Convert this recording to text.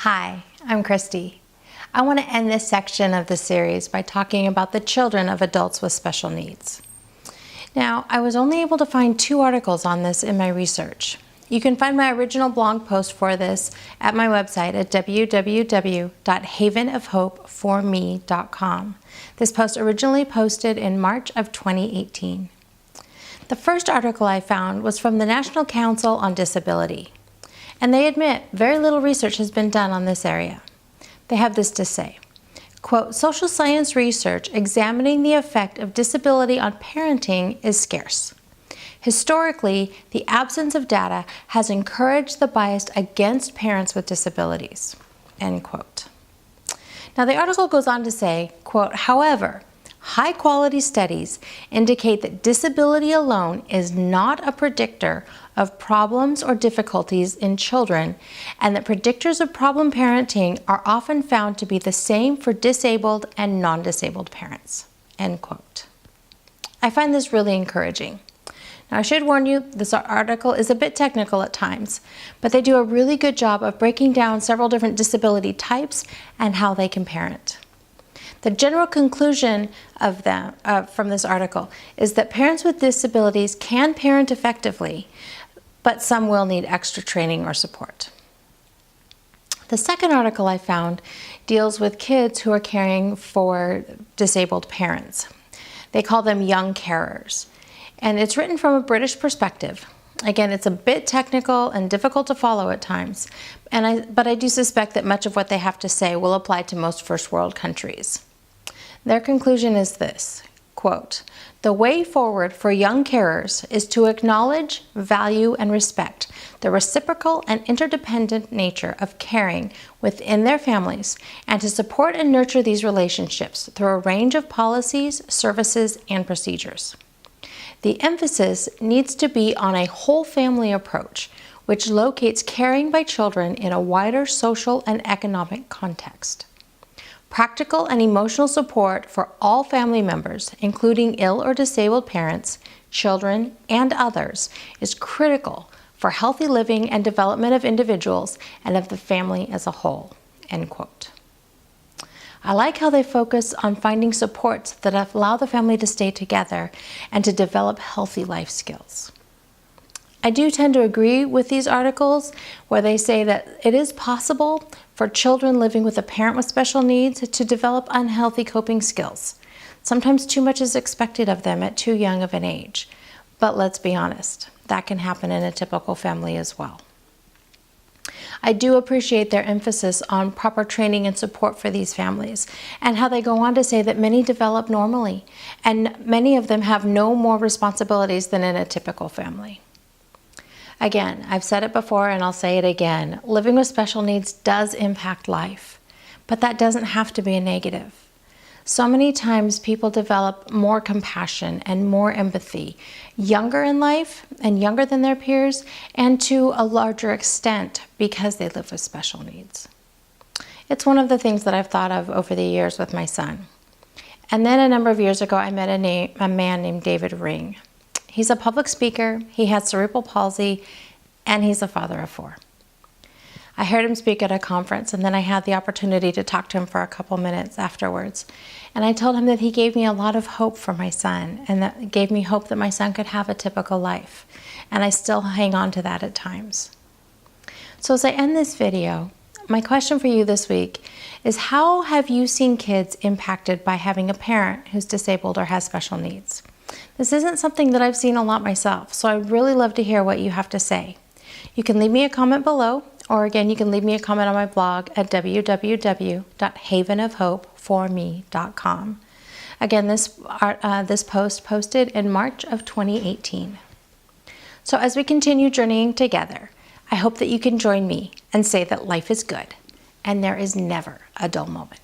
Hi, I'm Christy. I want to end this section of the series by talking about the children of adults with special needs. Now, I was only able to find 2 articles on this in my research. You can find my original blog post for this at my website at www.havenofhopeforme.com. This post originally posted in March of 2018. The first article I found was from the National Council on Disability, and they admit very little research has been done on this area. They have this to say, quote, "Social science research examining the effect of disability on parenting is scarce. Historically, the absence of data has encouraged the bias against parents with disabilities," end quote. Now the article goes on to say, quote, "However, high-quality studies indicate that disability alone is not a predictor of problems or difficulties in children, and that predictors of problem parenting are often found to be the same for disabled and non-disabled parents," end quote. I find this really encouraging. Now, I should warn you, this article is a bit technical at times, but they do a really good job of breaking down several different disability types and how they can parent. The general conclusion of from this article is that parents with disabilities can parent effectively, but some will need extra training or support. The second article I found deals with kids who are caring for disabled parents. They call them young carers, and it's written from a British perspective. Again, it's a bit technical and difficult to follow at times, but I do suspect that much of what they have to say will apply to most first world countries. Their conclusion is this, quote, "The way forward for young carers is to acknowledge, value, and respect the reciprocal and interdependent nature of caring within their families, and to support and nurture these relationships through a range of policies, services, and procedures. The emphasis needs to be on a whole family approach, which locates caring by children in a wider social and economic context. Practical and emotional support for all family members, including ill or disabled parents, children, and others, is critical for healthy living and development of individuals and of the family as a whole," end quote. I like how they focus on finding supports that allow the family to stay together and to develop healthy life skills. I do tend to agree with these articles where they say that it is possible for children living with a parent with special needs to develop unhealthy coping skills. Sometimes too much is expected of them at too young of an age. But let's be honest, that can happen in a typical family as well. I do appreciate their emphasis on proper training and support for these families, and how they go on to say that many develop normally, and many of them have no more responsibilities than in a typical family. Again, I've said it before and I'll say it again, living with special needs does impact life, but that doesn't have to be a negative. So many times people develop more compassion and more empathy younger in life and younger than their peers, and to a larger extent because they live with special needs. It's one of the things that I've thought of over the years with my son. And then a number of years ago, I met a man named David Ring. He's a public speaker, he has cerebral palsy, and he's a father of 4. I heard him speak at a conference, and then I had the opportunity to talk to him for a couple minutes afterwards. And I told him that he gave me a lot of hope for my son, and that gave me hope that my son could have a typical life. And I still hang on to that at times. So as I end this video, my question for you this week is, how have you seen kids impacted by having a parent who's disabled or has special needs? This isn't something that I've seen a lot myself, so I'd really love to hear what you have to say. You can leave me a comment below, or again, you can leave me a comment on my blog at www.havenofhopeforme.com. Again, this post posted in March of 2018. So as we continue journeying together, I hope that you can join me and say that life is good and there is never a dull moment.